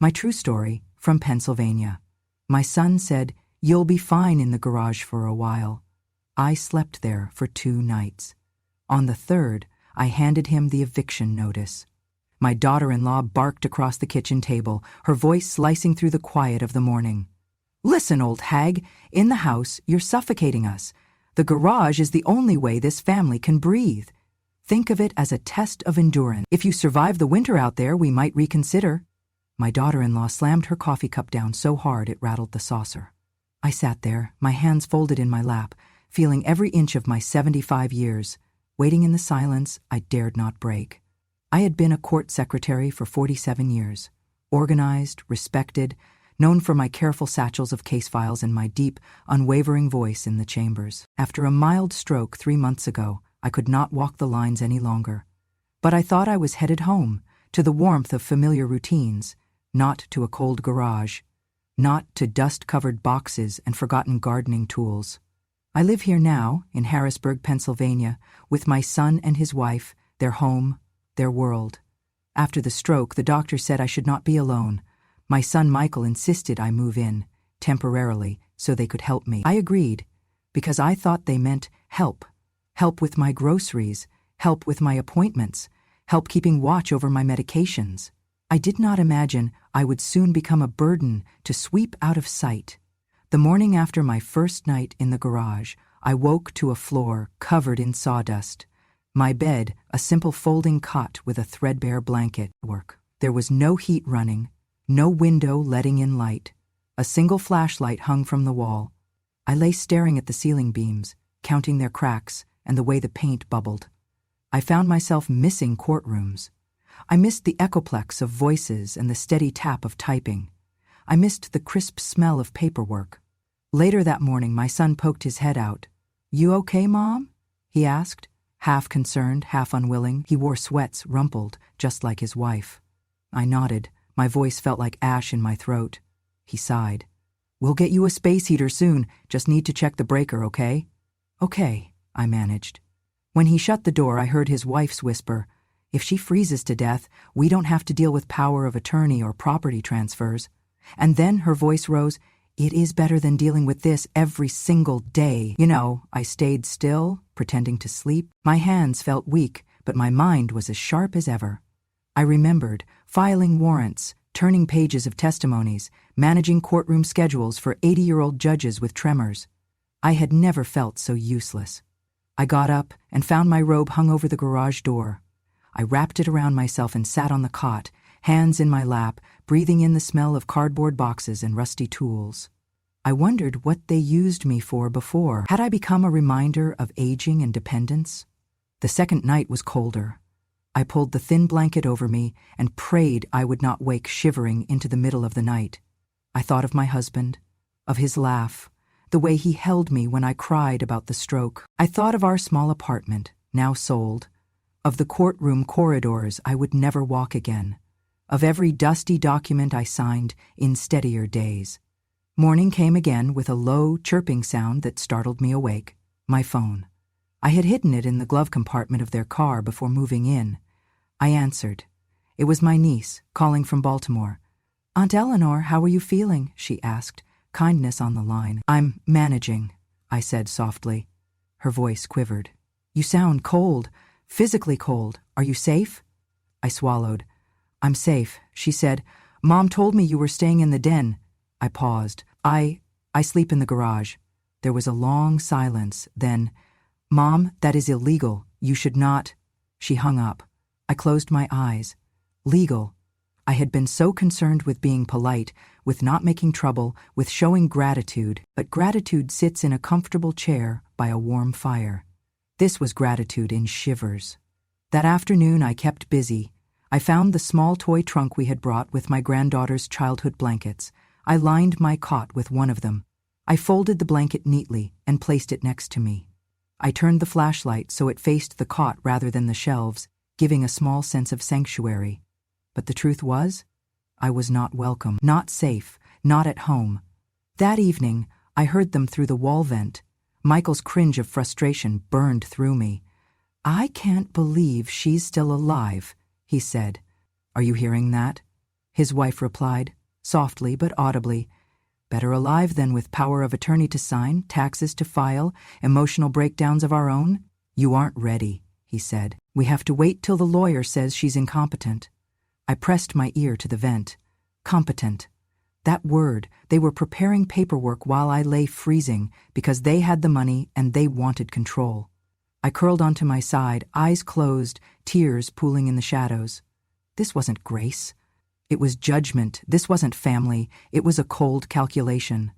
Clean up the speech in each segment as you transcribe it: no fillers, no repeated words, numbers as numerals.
My true story, from Pennsylvania. My son said, "You'll be fine in the garage for a while." I slept there for 2 nights. On the third, I handed him the eviction notice. My daughter-in-law barked across the kitchen table, her voice slicing through the quiet of the morning. "Listen, old hag, in the house, you're suffocating us. The garage is the only way this family can breathe. Think of it as a test of endurance. If you survive the winter out there, we might reconsider." My daughter-in-law slammed her coffee cup down so hard it rattled the saucer. I sat there, my hands folded in my lap, feeling every inch of my 75 years, waiting in the silence I dared not break. I had been a court secretary for 47 years, organized, respected, known for my careful satchels of case files and my deep, unwavering voice in the chambers. After a mild stroke 3 months ago, I could not walk the lines any longer. But I thought I was headed home, to the warmth of familiar routines, not to a cold garage, not to dust-covered boxes and forgotten gardening tools. I live here now, in Harrisburg, Pennsylvania, with my son and his wife, their home, their world. After the stroke, the doctor said I should not be alone. My son Michael insisted I move in, temporarily, so they could help me. I agreed, because I thought they meant help. Help with my groceries, help with my appointments, help keeping watch over my medications. I did not imagine I would soon become a burden to sweep out of sight. The morning after my first night in the garage, I woke to a floor covered in sawdust. My bed, a simple folding cot with a threadbare blanket. There was no heat running, no window letting in light. A single flashlight hung from the wall. I lay staring at the ceiling beams, counting their cracks and the way the paint bubbled. I found myself missing courtrooms. I missed the echoplex of voices and the steady tap of typing. I missed the crisp smell of paperwork. Later that morning, my son poked his head out. "You okay, Mom?" he asked, half concerned, half unwilling. He wore sweats, rumpled, just like his wife. I nodded. My voice felt like ash in my throat. He sighed. "We'll get you a space heater soon. Just need to check the breaker, okay?" "Okay," I managed. When he shut the door, I heard his wife's whisper, "If she freezes to death, we don't have to deal with power of attorney or property transfers." And then her voice rose, "It is better than dealing with this every single day." I stayed still, pretending to sleep. My hands felt weak, but my mind was as sharp as ever. I remembered filing warrants, turning pages of testimonies, managing courtroom schedules for 80-year-old judges with tremors. I had never felt so useless. I got up and found my robe hung over the garage door. I wrapped it around myself and sat on the cot, hands in my lap, breathing in the smell of cardboard boxes and rusty tools. I wondered what they used me for before. Had I become a reminder of aging and dependence? The second night was colder. I pulled the thin blanket over me and prayed I would not wake shivering into the middle of the night. I thought of my husband, of his laugh, the way he held me when I cried about the stroke. I thought of our small apartment, now sold, of the courtroom corridors I would never walk again, of every dusty document I signed in steadier days. Morning came again with a low, chirping sound that startled me awake. My phone. I had hidden it in the glove compartment of their car before moving in. I answered. It was my niece, calling from Baltimore. "Aunt Eleanor, how are you feeling?" she asked, kindness on the line. "I'm managing," I said softly. Her voice quivered. "You sound cold, physically cold. Are you safe?" I swallowed. "I'm safe," she said. "Mom told me you were staying in the den." I paused. I sleep in the garage." There was a long silence, then, "Mom, that is illegal. You should not." She hung up. I closed my eyes. Legal. I had been so concerned with being polite, with not making trouble, with showing gratitude, but gratitude sits in a comfortable chair by a warm fire. This was gratitude in shivers. That afternoon I kept busy. I found the small toy trunk we had brought with my granddaughter's childhood blankets. I lined my cot with one of them. I folded the blanket neatly and placed it next to me. I turned the flashlight so it faced the cot rather than the shelves, giving a small sense of sanctuary. But the truth was, I was not welcome, not safe, not at home. That evening, I heard them through the wall vent. Michael's cringe of frustration burned through me. "I can't believe she's still alive," he said. "Are you hearing that?" his wife replied, softly but audibly. Better alive than with power of attorney to sign, taxes to file, emotional breakdowns of our own? You aren't ready, he said. We have to wait till the lawyer says she's incompetent. I pressed my ear to the vent. Competent. That word, they were preparing paperwork while I lay freezing because they had the money and they wanted control. I curled onto my side, eyes closed, tears pooling in the shadows. This wasn't grace. It was judgment. This wasn't family. It was a cold calculation.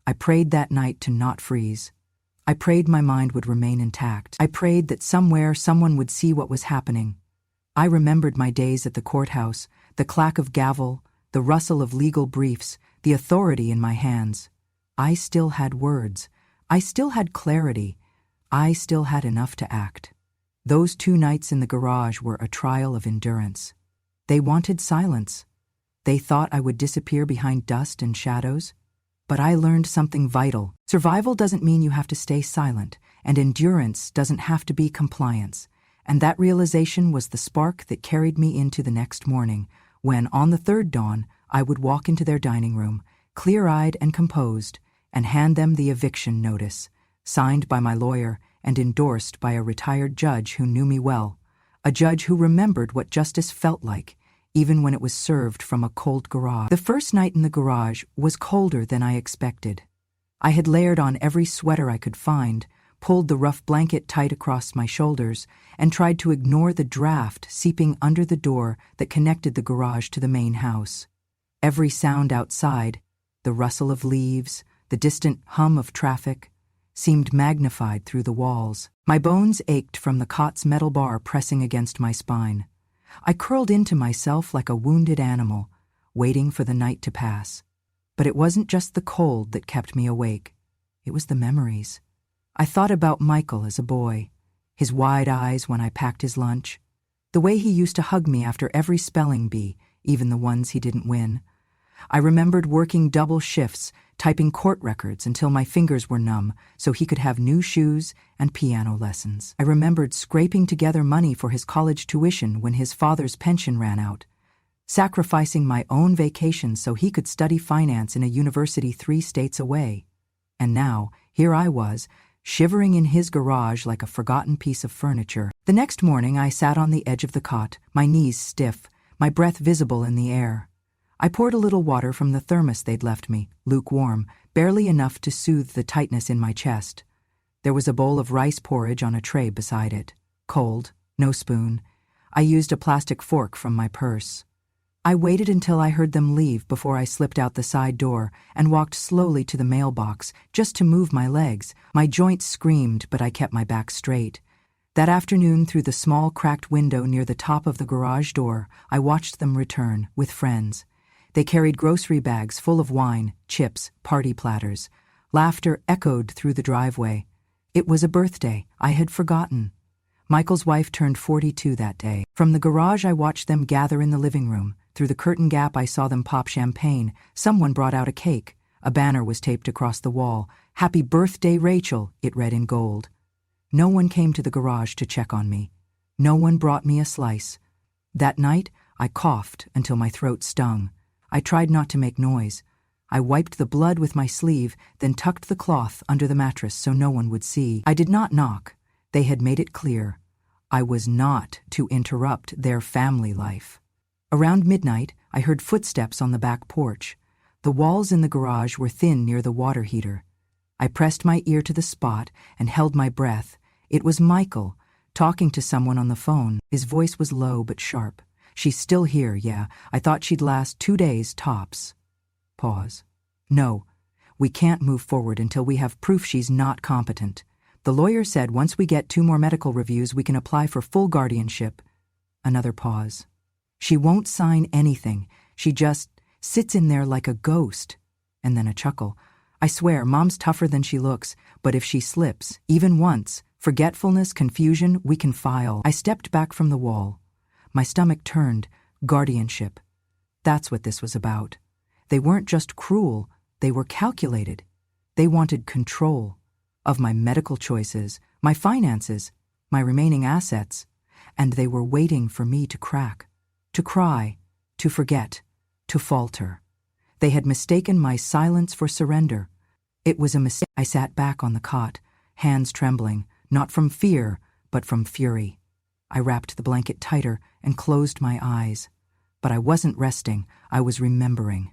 I prayed that night to not freeze. I prayed my mind would remain intact. I prayed that somewhere someone would see what was happening. I remembered my days at the courthouse, the clack of gavel, the rustle of legal briefs, the authority in my hands. I still had words. I still had clarity. I still had enough to act. Those 2 nights in the garage were a trial of endurance. They wanted silence. They thought I would disappear behind dust and shadows. But I learned something vital. Survival doesn't mean you have to stay silent, and endurance doesn't have to be compliance. And that realization was the spark that carried me into the next morning, when, on the 3rd dawn, I would walk into their dining room, clear-eyed and composed, and hand them the eviction notice, signed by my lawyer and endorsed by a retired judge who knew me well, a judge who remembered what justice felt like, even when it was served from a cold garage. The first night in the garage was colder than I expected. I had layered on every sweater I could find, pulled the rough blanket tight across my shoulders, and tried to ignore the draft seeping under the door that connected the garage to the main house. Every sound outside, the rustle of leaves, the distant hum of traffic, seemed magnified through the walls. My bones ached from the cot's metal bar pressing against my spine. I curled into myself like a wounded animal, waiting for the night to pass. But it wasn't just the cold that kept me awake. It was the memories. I thought about Michael as a boy, his wide eyes when I packed his lunch, the way he used to hug me after every spelling bee, even the ones he didn't win. I remembered working double shifts, typing court records until my fingers were numb so he could have new shoes and piano lessons. I remembered scraping together money for his college tuition when his father's pension ran out, sacrificing my own vacation so he could study finance in a university 3 states away. And now, here I was, shivering in his garage like a forgotten piece of furniture. The next morning I sat on the edge of the cot, my knees stiff, my breath visible in the air. I poured a little water from the thermos they'd left me, lukewarm, barely enough to soothe the tightness in my chest. There was a bowl of rice porridge on a tray beside it. Cold, no spoon. I used a plastic fork from my purse. I waited until I heard them leave before I slipped out the side door and walked slowly to the mailbox just to move my legs. My joints screamed, but I kept my back straight. That afternoon, through the small cracked window near the top of the garage door, I watched them return, with friends. They carried grocery bags full of wine, chips, party platters. Laughter echoed through the driveway. It was a birthday. I had forgotten. Michael's wife turned 42 that day. From the garage I watched them gather in the living room. Through the curtain gap I saw them pop champagne. Someone brought out a cake. A banner was taped across the wall. "Happy birthday, Rachel," it read in gold. No one came to the garage to check on me. No one brought me a slice. That night I coughed until my throat stung. I tried not to make noise. I wiped the blood with my sleeve, then tucked the cloth under the mattress so no one would see. I did not knock. They had made it clear. I was not to interrupt their family life. Around midnight, I heard footsteps on the back porch. The walls in the garage were thin near the water heater. I pressed my ear to the spot and held my breath. It was Michael, talking to someone on the phone. His voice was low but sharp. "She's still here, yeah. I thought she'd last 2 days tops." Pause. "No, we can't move forward until we have proof she's not competent. The lawyer said once we get 2 more medical reviews we can apply for full guardianship." Another pause. "She won't sign anything. She just sits in there like a ghost." And then a chuckle. "I swear, Mom's tougher than she looks, but if she slips, even once, forgetfulness, confusion, we can file." I stepped back from the wall. My stomach turned. Guardianship. That's what this was about. They weren't just cruel, they were calculated. They wanted control of my medical choices, my finances, my remaining assets, and they were waiting for me to crack, to cry, to forget. to falter. They had mistaken my silence for surrender. It was a mistake. I sat back on the cot, hands trembling, not from fear, but from fury. I wrapped the blanket tighter and closed my eyes. But I wasn't resting, I was remembering.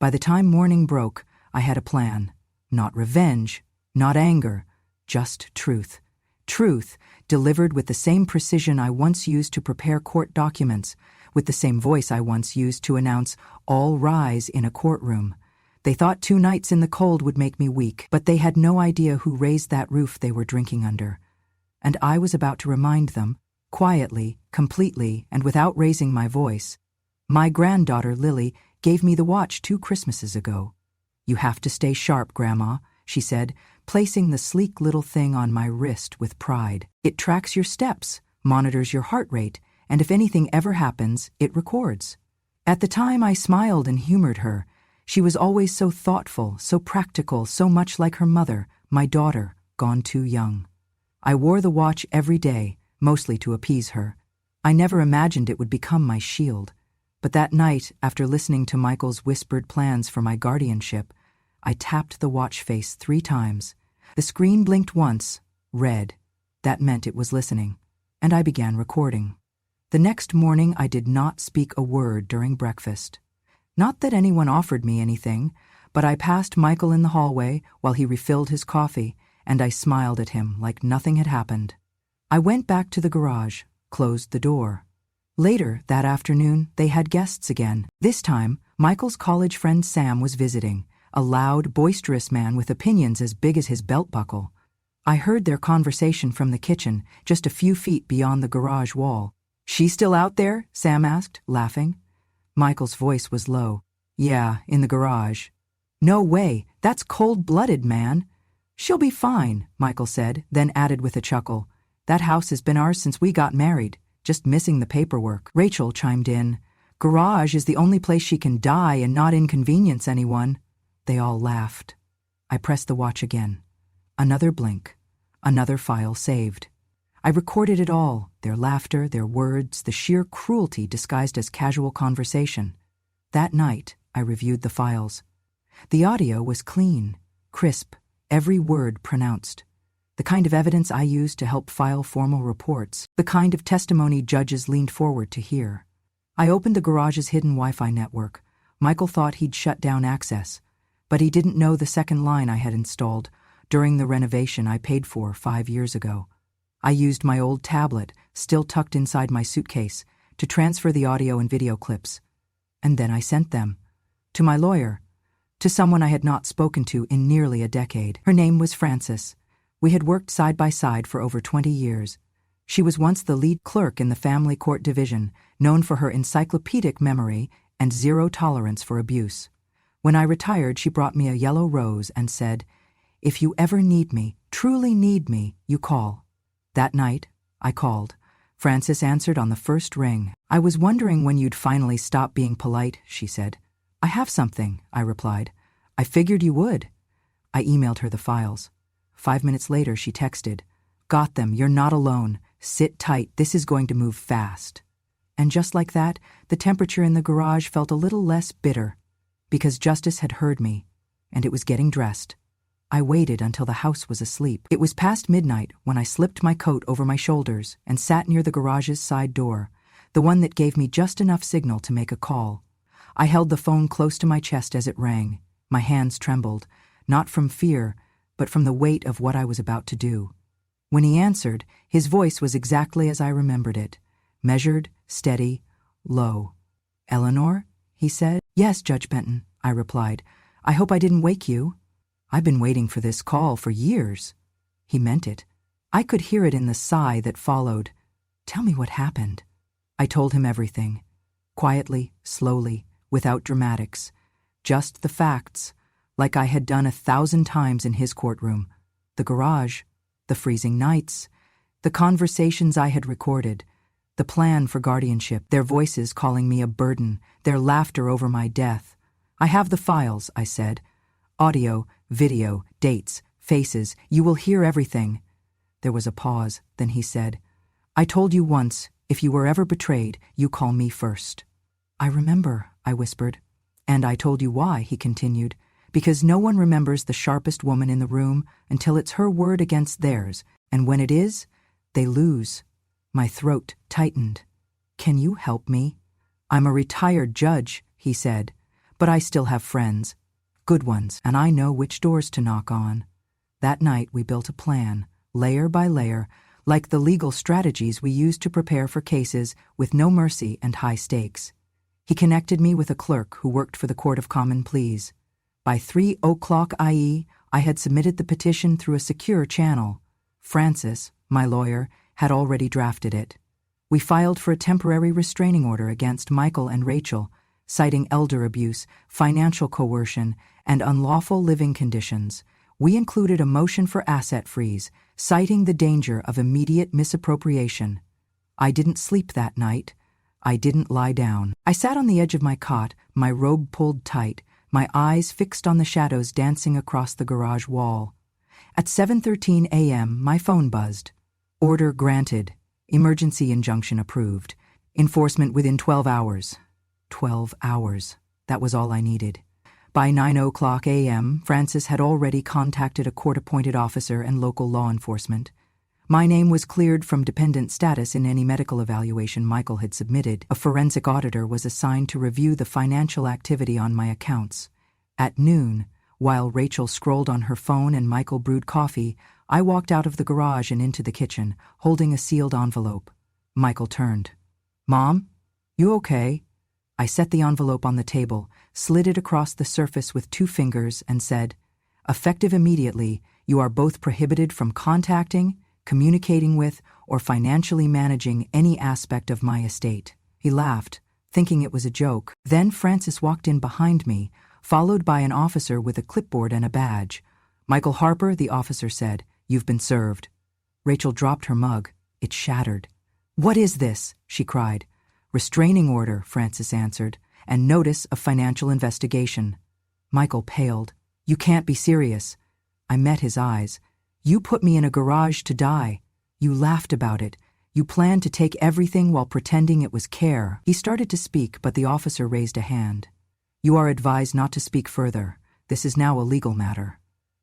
By the time morning broke, I had a plan. Not revenge, not anger, just truth. Truth, delivered with the same precision I once used to prepare court documents, with the same voice I once used to announce, "All rise" in a courtroom. They thought 2 nights in the cold would make me weak, but they had no idea who raised that roof they were drinking under. And I was about to remind them, quietly, completely, and without raising my voice. My granddaughter, Lily, gave me the watch 2 Christmases ago. "You have to stay sharp, Grandma," she said, placing the sleek little thing on my wrist with pride. "It tracks your steps, monitors your heart rate, and if anything ever happens, it records." At the time, I smiled and humored her. She was always so thoughtful, so practical, so much like her mother, my daughter, gone too young. I wore the watch every day, mostly to appease her. I never imagined it would become my shield. But that night, after listening to Michael's whispered plans for my guardianship, I tapped the watch face 3 times. The screen blinked once, red. That meant it was listening. And I began recording. The next morning, I did not speak a word during breakfast. Not that anyone offered me anything, but I passed Michael in the hallway while he refilled his coffee, and I smiled at him like nothing had happened. I went back to the garage, closed the door. Later, that afternoon, they had guests again. This time, Michael's college friend Sam was visiting, a loud, boisterous man with opinions as big as his belt buckle. I heard their conversation from the kitchen, just a few feet beyond the garage wall. "She still out there?" Sam asked, laughing. Michael's voice was low. "Yeah, in the garage." "No way, that's cold-blooded, man." "She'll be fine," Michael said, then added with a chuckle. "That house has been ours since we got married, just missing the paperwork." Rachel chimed in. "Garage is the only place she can die and not inconvenience anyone." They all laughed. I pressed the watch again. Another blink. Another file saved. I recorded it all, their laughter, their words, the sheer cruelty disguised as casual conversation. That night, I reviewed the files. The audio was clean, crisp, every word pronounced. The kind of evidence I used to help file formal reports, the kind of testimony judges leaned forward to hear. I opened the garage's hidden Wi-Fi network. Michael thought he'd shut down access, but he didn't know the second line I had installed during the renovation I paid for 5 years ago. I used my old tablet, still tucked inside my suitcase, to transfer the audio and video clips. And then I sent them. To my lawyer. To someone I had not spoken to in nearly a decade. Her name was Frances. We had worked side by side for over 20 years. She was once the lead clerk in the family court division, known for her encyclopedic memory and zero tolerance for abuse. When I retired, she brought me a yellow rose and said, "If you ever need me, truly need me, you call." That night, I called. Frances answered on the first ring. "I was wondering when you'd finally stop being polite," she said. "I have something," I replied. "I figured you would." I emailed her the files. 5 minutes later, she texted, "Got them, you're not alone. Sit tight, this is going to move fast." And just like that, the temperature in the garage felt a little less bitter, because Justice had heard me, and it was getting dressed. I waited until the house was asleep. It was past midnight when I slipped my coat over my shoulders and sat near the garage's side door, the one that gave me just enough signal to make a call. I held the phone close to my chest as it rang. My hands trembled, not from fear, but from the weight of what I was about to do. When he answered, his voice was exactly as I remembered it, measured, steady, low. "Eleanor?" he said. "Yes, Judge Benton," I replied. "I hope I didn't wake you." "I've been waiting for this call for years." He meant it. I could hear it in the sigh that followed. "Tell me what happened." I told him everything. Quietly, slowly, without dramatics. Just the facts, like I had done 1,000 times in his courtroom. The garage, the freezing nights, the conversations I had recorded, the plan for guardianship, their voices calling me a burden, their laughter over my death. "I have the files," I said. "Audio, video, dates, faces, you will hear everything." There was a pause, then he said, "I told you once, if you were ever betrayed, you call me first." "I remember," I whispered. And I told you why, he continued, because no one remembers the sharpest woman in the room until it's her word against theirs, and when it is, they lose. My throat tightened. Can you help me? I'm a retired judge, he said, but I still have friends. Good ones, and I know which doors to knock on. That night we built a plan, layer by layer, like the legal strategies we use to prepare for cases with no mercy and high stakes. He connected me with a clerk who worked for the Court of Common Pleas. By 3:00 IE, I had submitted the petition through a secure channel. Francis, my lawyer, had already drafted it. We filed for a temporary restraining order against Michael and Rachel, citing elder abuse, financial coercion, and unlawful living conditions. We included a motion for asset freeze, citing the danger of immediate misappropriation. I didn't sleep that night. I didn't lie down. I sat on the edge of my cot, my robe pulled tight, my eyes fixed on the shadows dancing across the garage wall. At 7:13 a.m., my phone buzzed. Order granted. Emergency injunction approved. Enforcement within 12 hours. 12 hours. That was all I needed. By 9:00 a.m., Francis had already contacted a court-appointed officer and local law enforcement. My name was cleared from dependent status in any medical evaluation Michael had submitted. A forensic auditor was assigned to review the financial activity on my accounts. At noon, while Rachel scrolled on her phone and Michael brewed coffee, I walked out of the garage and into the kitchen, holding a sealed envelope. Michael turned. "Mom, you okay?" I set the envelope on the table, slid it across the surface with 2 fingers, and said, "Effective immediately, you are both prohibited from contacting, communicating with, or financially managing any aspect of my estate." He laughed, thinking it was a joke. Then Francis walked in behind me, followed by an officer with a clipboard and a badge. "Michael Harper," the officer said, "you've been served." Rachel dropped her mug. It shattered. "What is this?" she cried. "Restraining order," Francis answered, "and notice of financial investigation." Michael paled. "You can't be serious." I met his eyes. "You put me in a garage to die. You laughed about it. You planned to take everything while pretending it was care." He started to speak, but the officer raised a hand. "You are advised not to speak further. This is now a legal matter."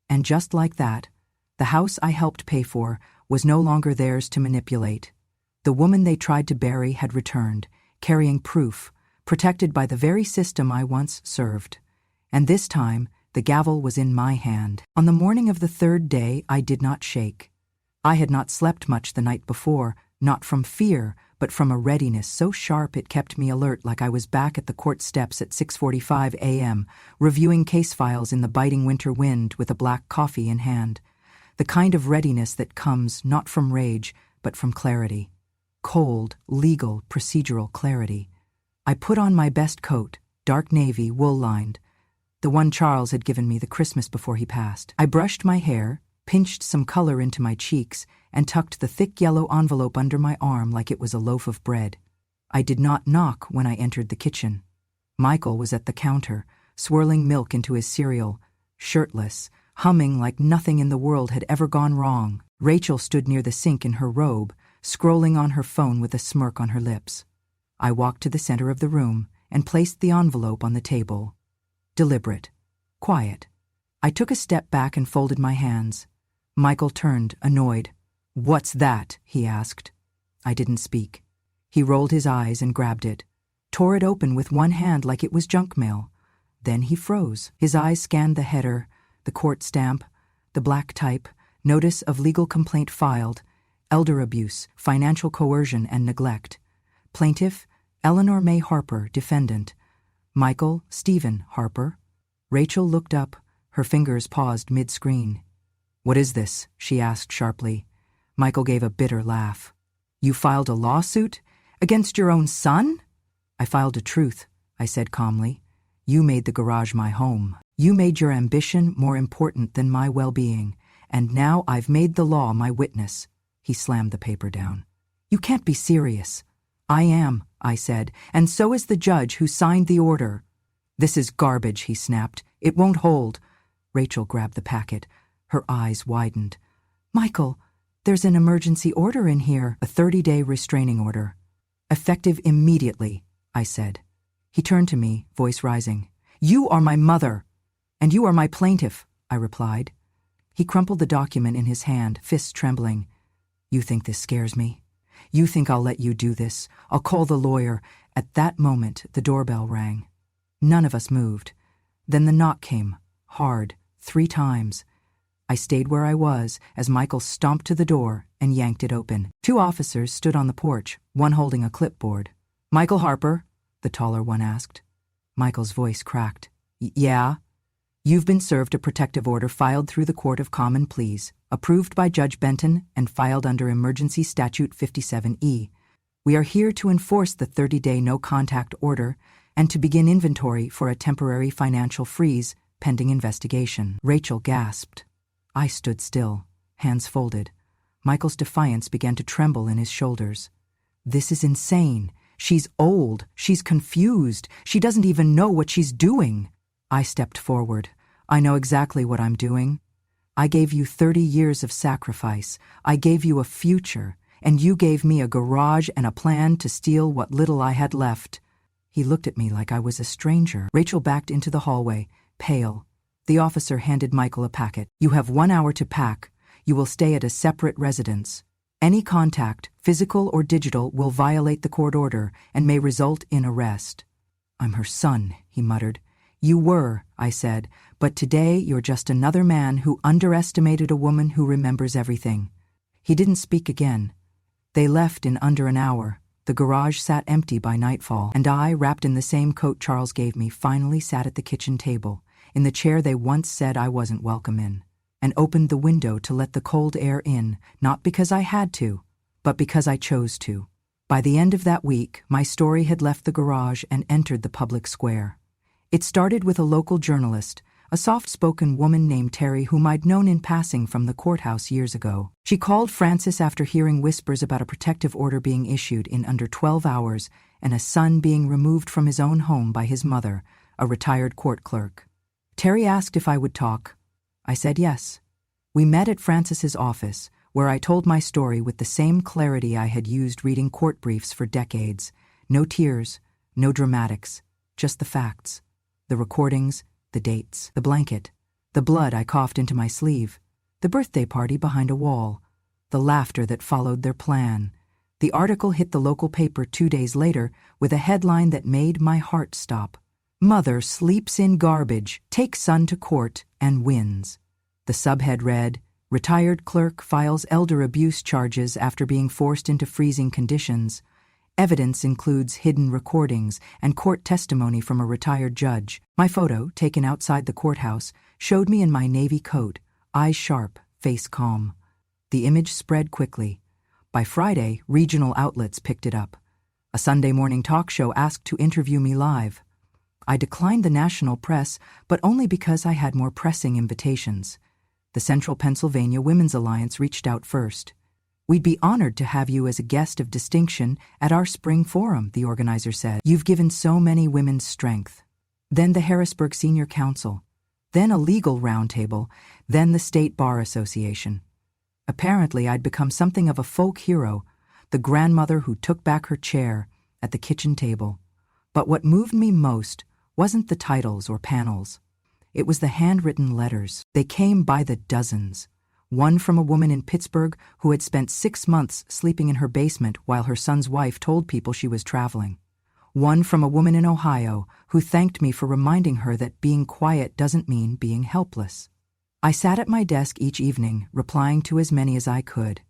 And just like that, the house I helped pay for was no longer theirs to manipulate. The woman they tried to bury had returned, carrying proof, protected by the very system I once served. And this time, the gavel was in my hand. On the morning of the 3rd day, I did not shake. I had not slept much the night before, not from fear, but from a readiness so sharp it kept me alert, like I was back at the court steps at 6:45 a.m., reviewing case files in the biting winter wind with a black coffee in hand. The kind of readiness that comes not from rage, but from clarity. Cold, legal, procedural clarity. I put on my best coat, dark navy, wool-lined, the one Charles had given me the Christmas before he passed. I brushed my hair, pinched some color into my cheeks, and tucked the thick yellow envelope under my arm like it was a loaf of bread. I did not knock when I entered the kitchen. Michael was at the counter, swirling milk into his cereal, shirtless, humming like nothing in the world had ever gone wrong. Rachel stood near the sink in her robe, scrolling on her phone with a smirk on her lips. I walked to the center of the room and placed the envelope on the table. Deliberate. Quiet. I took a step back and folded my hands. Michael turned, annoyed. "What's that?" he asked. I didn't speak. He rolled his eyes and grabbed it, tore it open with one hand like it was junk mail. Then he froze. His eyes scanned the header, the court stamp, the black type, notice of legal complaint filed, elder abuse, financial coercion and neglect. Plaintiff, Eleanor May Harper, defendant. Michael Stephen Harper. Rachel looked up, her fingers paused mid-screen. "What is this?" she asked sharply. Michael gave a bitter laugh. "You filed a lawsuit? Against your own son?" "I filed a truth," I said calmly. "You made the garage my home. You made your ambition more important than my well-being, and now I've made the law my witness." He slammed the paper down. "You can't be serious." "I am," I said, "and so is the judge who signed the order." "This is garbage," he snapped. "It won't hold." Rachel grabbed the packet. Her eyes widened. "Michael, there's an emergency order in here, a 30-day restraining order. Effective immediately," I said. He turned to me, voice rising. "You are my mother, and you are my plaintiff," I replied. He crumpled the document in his hand, fists trembling. "You think this scares me? You think I'll let you do this? I'll call the lawyer." At that moment, the doorbell rang. None of us moved. Then the knock came, hard, 3 times. I stayed where I was as Michael stomped to the door and yanked it open. 2 officers stood on the porch, one holding a clipboard. "Michael Harper?" the taller one asked. Michael's voice cracked. "Yeah? You've been served a protective order filed through the Court of Common Pleas, approved by Judge Benton and filed under Emergency Statute 57E. We are here to enforce the 30-day no-contact order and to begin inventory for a temporary financial freeze pending investigation." Rachel gasped. I stood still, hands folded. Michael's defiance began to tremble in his shoulders. "This is insane. She's old. She's confused. She doesn't even know what she's doing." I stepped forward. "I know exactly what I'm doing. I gave you 30 years of sacrifice. I gave you a future, and you gave me a garage and a plan to steal what little I had left." He looked at me like I was a stranger. Rachel backed into the hallway, pale. The officer handed Michael a packet. "You have 1 hour to pack. You will stay at a separate residence. Any contact, physical or digital, will violate the court order and may result in arrest." "I'm her son," he muttered. "You were," I said, "but today you're just another man who underestimated a woman who remembers everything." He didn't speak again. They left in under an hour. The garage sat empty by nightfall, and I, wrapped in the same coat Charles gave me, finally sat at the kitchen table, in the chair they once said I wasn't welcome in, and opened the window to let the cold air in, not because I had to, but because I chose to. By the end of that week, my story had left the garage and entered the public square. It started with a local journalist, a soft-spoken woman named Terry whom I'd known in passing from the courthouse years ago. She called Francis after hearing whispers about a protective order being issued in under 12 hours and a son being removed from his own home by his mother, a retired court clerk. Terry asked if I would talk. I said yes. We met at Francis's office, where I told my story with the same clarity I had used reading court briefs for decades. No tears, no dramatics, just the facts. The recordings, the dates, the blanket, the blood I coughed into my sleeve, the birthday party behind a wall, the laughter that followed their plan. The article hit the local paper 2 days later with a headline that made my heart stop. "Mother sleeps in garbage, takes son to court, and wins." The subhead read, "Retired clerk files elder abuse charges after being forced into freezing conditions. Evidence includes hidden recordings and court testimony from a retired judge." My photo, taken outside the courthouse, showed me in my navy coat, eyes sharp, face calm. The image spread quickly. By Friday, regional outlets picked it up. A Sunday morning talk show asked to interview me live. I declined the national press, but only because I had more pressing invitations. The Central Pennsylvania Women's Alliance reached out first. "We'd be honored to have you as a guest of distinction at our spring forum," the organizer said. "You've given so many women strength." Then the Harrisburg Senior Council, then a legal roundtable, then the State Bar Association. Apparently, I'd become something of a folk hero, the grandmother who took back her chair at the kitchen table. But what moved me most wasn't the titles or panels. It was the handwritten letters. They came by the dozens. One from a woman in Pittsburgh who had spent 6 months sleeping in her basement while her son's wife told people she was traveling. One from a woman in Ohio who thanked me for reminding her that being quiet doesn't mean being helpless. I sat at my desk each evening, replying to as many as I could.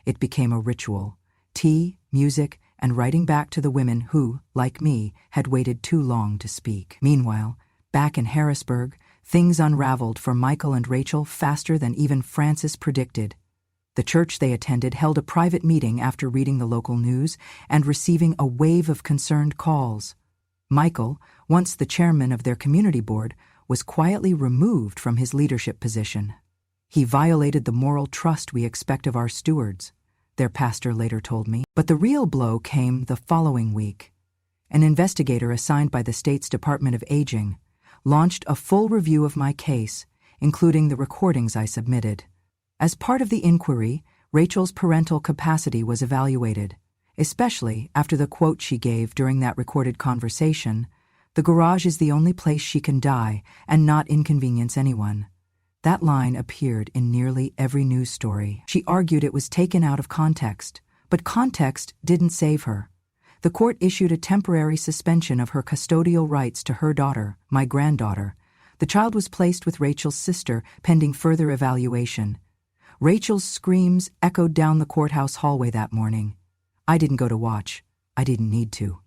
It became a ritual. Tea, music, and writing back to the women who, like me, had waited too long to speak. Meanwhile, back in Harrisburg, things unraveled for Michael and Rachel faster than even Francis predicted. The church they attended held a private meeting after reading the local news and receiving a wave of concerned calls. Michael, once the chairman of their community board, was quietly removed from his leadership position. He violated the moral trust we expect of our stewards, their pastor later told me. But the real blow came the following week. An investigator assigned by the state's Department of Aging launched a full review of my case, including the recordings I submitted. As part of the inquiry, Rachel's parental capacity was evaluated, especially after the quote she gave during that recorded conversation, The garage is the only place she can die and not inconvenience anyone. That line appeared in nearly every news story. She argued it was taken out of context, but context didn't save her. The court issued a temporary suspension of her custodial rights to her daughter, my granddaughter. The child was placed with Rachel's sister pending further evaluation. Rachel's screams echoed down the courthouse hallway that morning. I didn't go to watch. I didn't need to.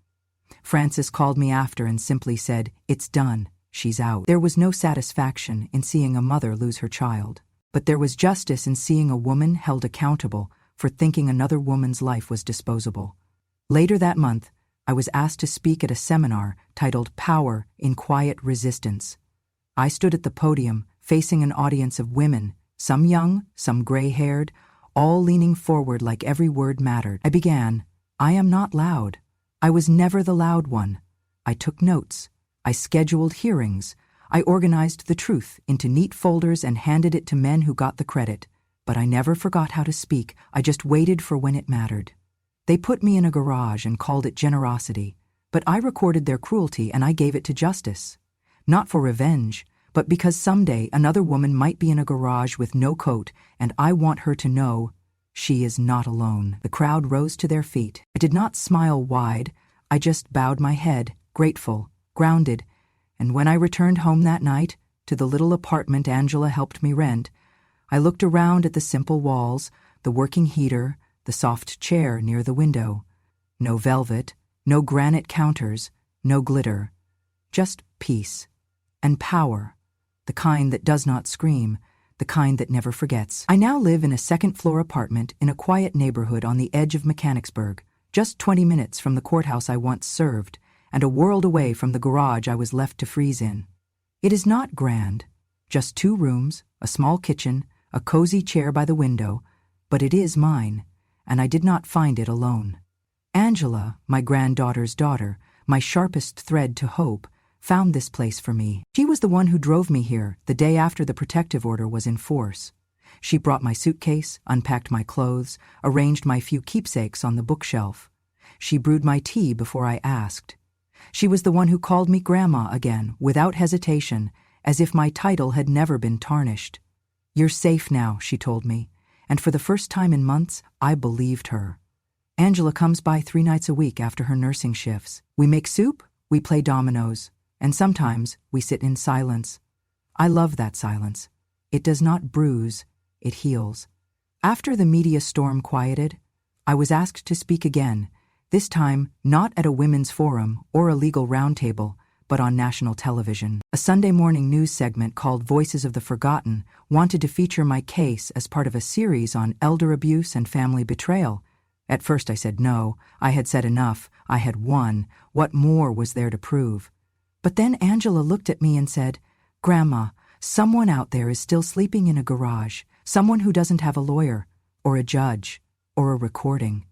Francis called me after and simply said, "It's done. She's out." There was no satisfaction in seeing a mother lose her child, but there was justice in seeing a woman held accountable for thinking another woman's life was disposable. Later that month, I was asked to speak at a seminar titled Power in Quiet Resistance. I stood at the podium facing an audience of women, some young, some gray-haired, all leaning forward like every word mattered. I began, "I am not loud. I was never the loud one. I took notes. I scheduled hearings. I organized the truth into neat folders and handed it to men who got the credit. But I never forgot how to speak. I just waited for when it mattered. They put me in a garage and called it generosity, but I recorded their cruelty and I gave it to justice. Not for revenge, but because someday another woman might be in a garage with no coat, and I want her to know she is not alone." The crowd rose to their feet. I did not smile wide. I just bowed my head, grateful, grounded, and when I returned home that night, to the little apartment Angela helped me rent, I looked around at the simple walls, the working heater, the soft chair near the window. No velvet, no granite counters, no glitter. Just peace. And power. The kind that does not scream, the kind that never forgets. I now live in a second-floor apartment in a quiet neighborhood on the edge of Mechanicsburg, just 20 minutes from the courthouse I once served, and a world away from the garage I was left to freeze in. It is not grand, just 2 rooms, a small kitchen, a cozy chair by the window, but it is mine, and I did not find it alone. Angela, my granddaughter's daughter, my sharpest thread to hope, found this place for me. She was the one who drove me here the day after the protective order was in force. She brought my suitcase, unpacked my clothes, arranged my few keepsakes on the bookshelf. She brewed my tea before I asked. She was the one who called me Grandma again, without hesitation, as if my title had never been tarnished. "You're safe now," she told me, and for the first time in months, I believed her. Angela comes by 3 nights a week after her nursing shifts. We make soup, we play dominoes, and sometimes we sit in silence. I love that silence. It does not bruise, it heals. After the media storm quieted, I was asked to speak again, this time not at a women's forum or a legal roundtable, but on national television. A Sunday morning news segment called Voices of the Forgotten wanted to feature my case as part of a series on elder abuse and family betrayal. At first I said no. I had said enough. I had won. What more was there to prove? But then Angela looked at me and said, "Grandma, someone out there is still sleeping in a garage, someone who doesn't have a lawyer, or a judge, or a recording.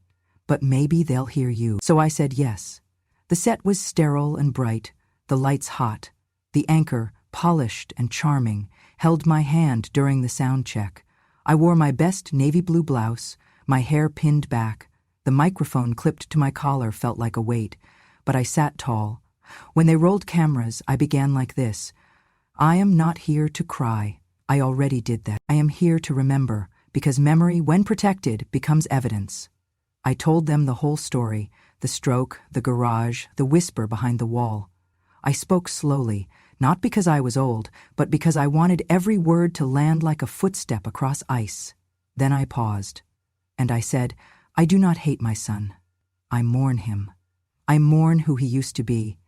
But maybe they'll hear you." So I said yes. The set was sterile and bright, the lights hot. The anchor, polished and charming, held my hand during the sound check. I wore my best navy blue blouse, my hair pinned back. The microphone clipped to my collar felt like a weight, but I sat tall. When they rolled cameras, I began like this. "I am not here to cry. I already did that. I am here to remember, because memory, when protected, becomes evidence." I told them the whole story, the stroke, the garage, the whisper behind the wall. I spoke slowly, not because I was old, but because I wanted every word to land like a footstep across ice. Then I paused, and I said, "I do not hate my son. I mourn him. I mourn who he used to be,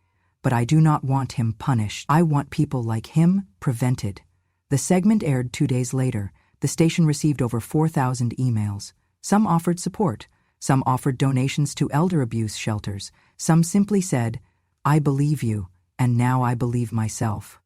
but I do not want him punished. I want people like him prevented." The segment aired 2 days later. The station received over 4,000 emails. Some offered support. Some offered donations to elder abuse shelters. Some simply said, "I believe you, and now I believe myself."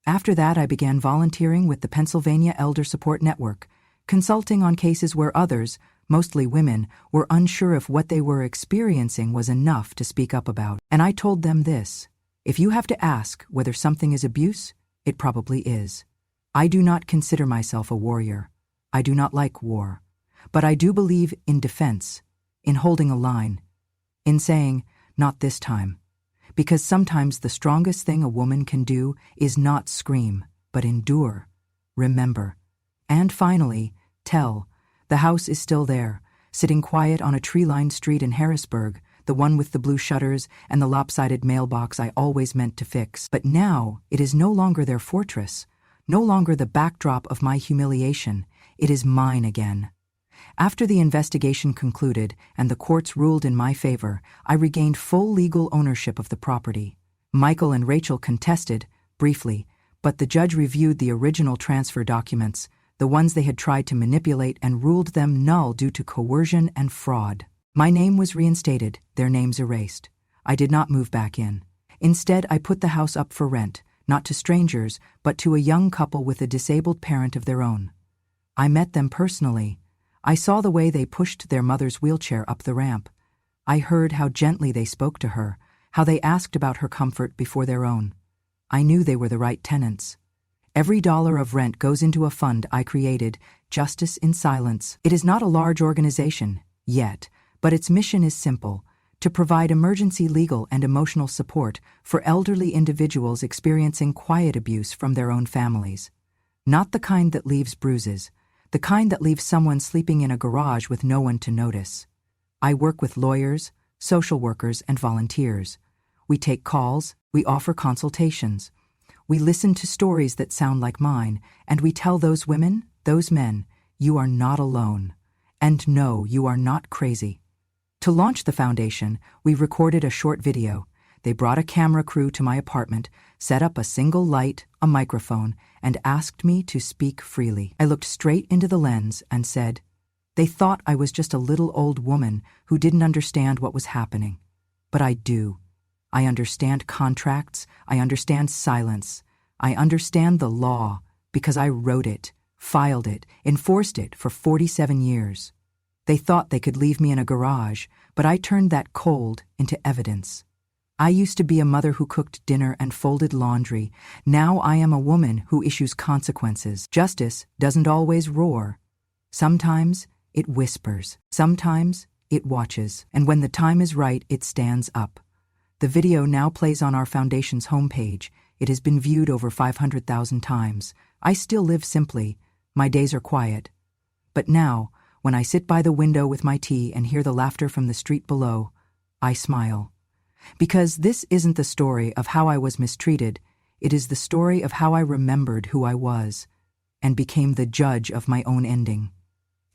After that, I began volunteering with the Pennsylvania Elder Support Network, consulting on cases where others, mostly women, were unsure if what they were experiencing was enough to speak up about. And I told them this: if you have to ask whether something is abuse, it probably is. I do not consider myself a warrior. I do not like war. But I do believe in defense, in holding a line, in saying, "Not this time." because sometimes the strongest thing a woman can do is not scream, but endure. Remember. And finally, tell. The house is still there, sitting quiet on a tree-lined street in Harrisburg, the one with the blue shutters and the lopsided mailbox I always meant to fix. But now it is no longer their fortress, no longer the backdrop of my humiliation. It is mine again. After the investigation concluded and the courts ruled in my favor, I regained full legal ownership of the property. Michael and Rachel contested, briefly, but the judge reviewed the original transfer documents, the ones they had tried to manipulate, and ruled them null due to coercion and fraud. My name was reinstated, their names erased. I did not move back in. Instead, I put the house up for rent, not to strangers, but to a young couple with a disabled parent of their own. I met them personally. I saw the way they pushed their mother's wheelchair up the ramp. I heard how gently they spoke to her, how they asked about her comfort before their own. I knew they were the right tenants. Every dollar of rent goes into a fund I created, Justice in Silence. It is not a large organization, yet, but its mission is simple: to provide emergency legal and emotional support for elderly individuals experiencing quiet abuse from their own families. Not the kind that leaves bruises, the kind that leaves someone sleeping in a garage with no one to notice. I work with lawyers, social workers, and volunteers. We take calls, we offer consultations. We listen to stories that sound like mine, and we tell those women, those men, you are not alone. And no, you are not crazy. To launch the foundation, we recorded a short video. They brought a camera crew to my apartment, set up a single light, a microphone, and asked me to speak freely. I looked straight into the lens and said, they thought I was just a little old woman who didn't understand what was happening. But I do. I understand contracts, I understand silence, I understand the law, because I wrote it, filed it, enforced it for 47 years. They thought they could leave me in a garage, but I turned that cold into evidence. I used to be a mother who cooked dinner and folded laundry. Now I am a woman who issues consequences. Justice doesn't always roar. Sometimes it whispers. Sometimes it watches. And when the time is right, it stands up. The video now plays on our foundation's homepage. It has been viewed over 500,000 times. I still live simply. My days are quiet. But now, when I sit by the window with my tea and hear the laughter from the street below, I smile. Because this isn't the story of how I was mistreated, it is the story of how I remembered who I was, and became the judge of my own ending.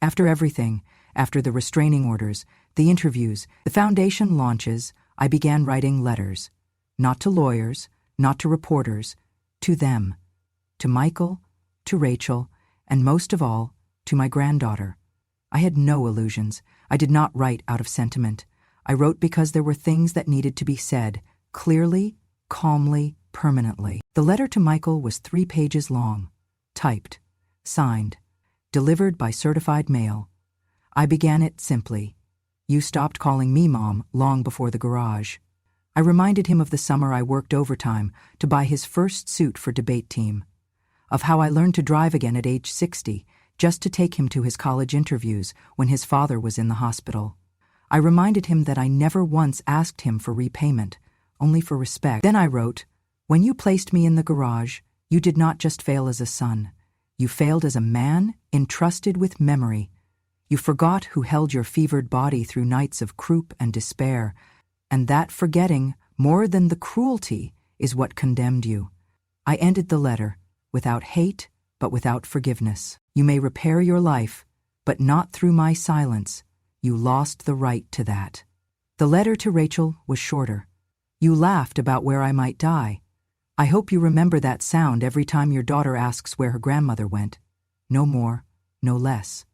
After everything, after the restraining orders, the interviews, the foundation launches, I began writing letters, not to lawyers, not to reporters, to them, to Michael, to Rachel, and most of all, to my granddaughter. I had no illusions. I did not write out of sentiment. I wrote because there were things that needed to be said, clearly, calmly, permanently. The letter to Michael was 3 pages long, typed, signed, delivered by certified mail. I began it simply. You stopped calling me Mom long before the garage. I reminded him of the summer I worked overtime to buy his first suit for debate team, of how I learned to drive again at age 60, just to take him to his college interviews when his father was in the hospital. I reminded him that I never once asked him for repayment, only for respect. Then I wrote, when you placed me in the garage, you did not just fail as a son. You failed as a man entrusted with memory. You forgot who held your fevered body through nights of croup and despair, and that forgetting, more than the cruelty, is what condemned you. I ended the letter, without hate, but without forgiveness. You may repair your life, but not through my silence. You lost the right to that. The letter to Rachel was shorter. You laughed about where I might die. I hope you remember that sound every time your daughter asks where her grandmother went. No more, no less.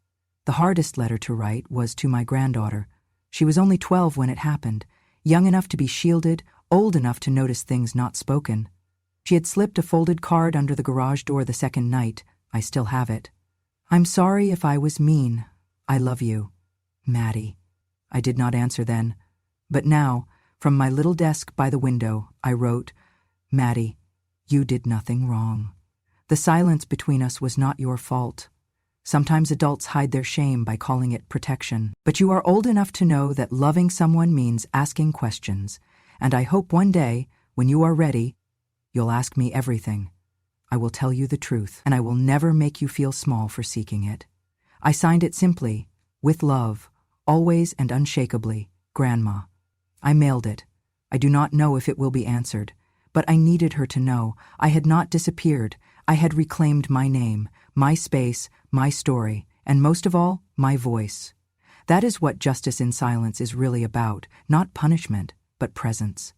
The hardest letter to write was to my granddaughter. She was only 12 when it happened, young enough to be shielded, old enough to notice things not spoken. She had slipped a folded card under the garage door the second night. I still have it. I'm sorry if I was mean. I love you. Maddie. I did not answer then. But now, from my little desk by the window, I wrote, Maddie, you did nothing wrong. The silence between us was not your fault. Sometimes adults hide their shame by calling it protection. But you are old enough to know that loving someone means asking questions, and I hope one day, when you are ready, you'll ask me everything. I will tell you the truth, and I will never make you feel small for seeking it. I signed it simply, with love, always and unshakably, Grandma. I mailed it. I do not know if it will be answered, but I needed her to know I had not disappeared. I had reclaimed my name, my space, my story, and most of all, my voice. That is what justice in silence is really about, not punishment, but presence.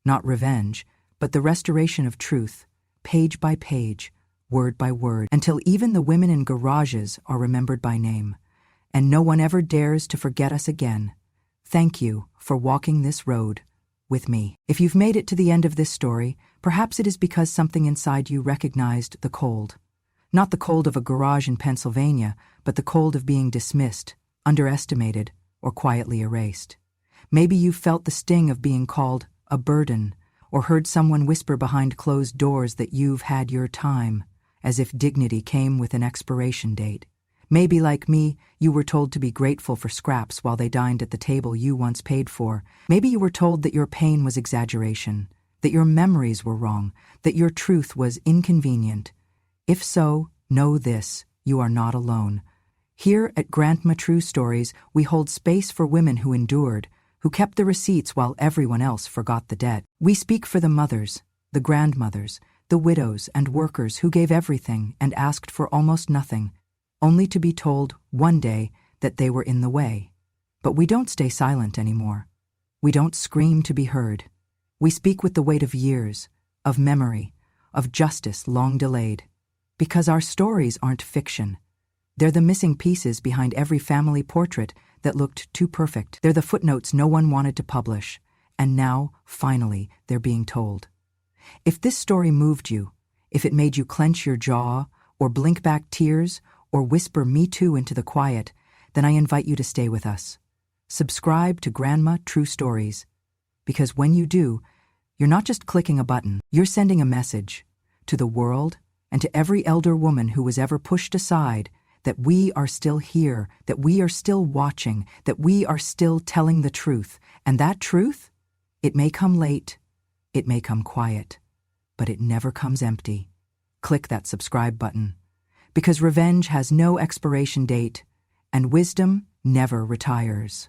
Not revenge, but the restoration of truth, page by page, word by word, until even the women in garages are remembered by name, and no one ever dares to forget us again. Thank you for walking this road with me. If you've made it to the end of this story, perhaps it is because something inside you recognized the cold. Not the cold of a garage in Pennsylvania, but the cold of being dismissed, underestimated, or quietly erased. Maybe you felt the sting of being called a burden, or heard someone whisper behind closed doors that you've had your time, as if dignity came with an expiration date. Maybe, like me, you were told to be grateful for scraps while they dined at the table you once paid for. Maybe you were told that your pain was exaggeration, that your memories were wrong, that your truth was inconvenient. If so, know this, you are not alone. Here at Grandma True Stories, we hold space for women who endured, who kept the receipts while everyone else forgot the debt. We speak for the mothers, the grandmothers, the widows and workers who gave everything and asked for almost nothing, only to be told one day that they were in the way. But we don't stay silent anymore. We don't scream to be heard. We speak with the weight of years, of memory, of justice long delayed. Because our stories aren't fiction. They're the missing pieces behind every family portrait that looked too perfect. They're the footnotes no one wanted to publish, and now, finally, they're being told. If this story moved you, if it made you clench your jaw, or blink back tears, or whisper "Me Too" into the quiet, then I invite you to stay with us. Subscribe to Grandma True Stories, because when you do, you're not just clicking a button, you're sending a message to the world and to every elder woman who was ever pushed aside, that we are still here, that we are still watching, that we are still telling the truth. And that truth? It may come late, it may come quiet, but it never comes empty. Click that subscribe button, because revenge has no expiration date, and wisdom never retires.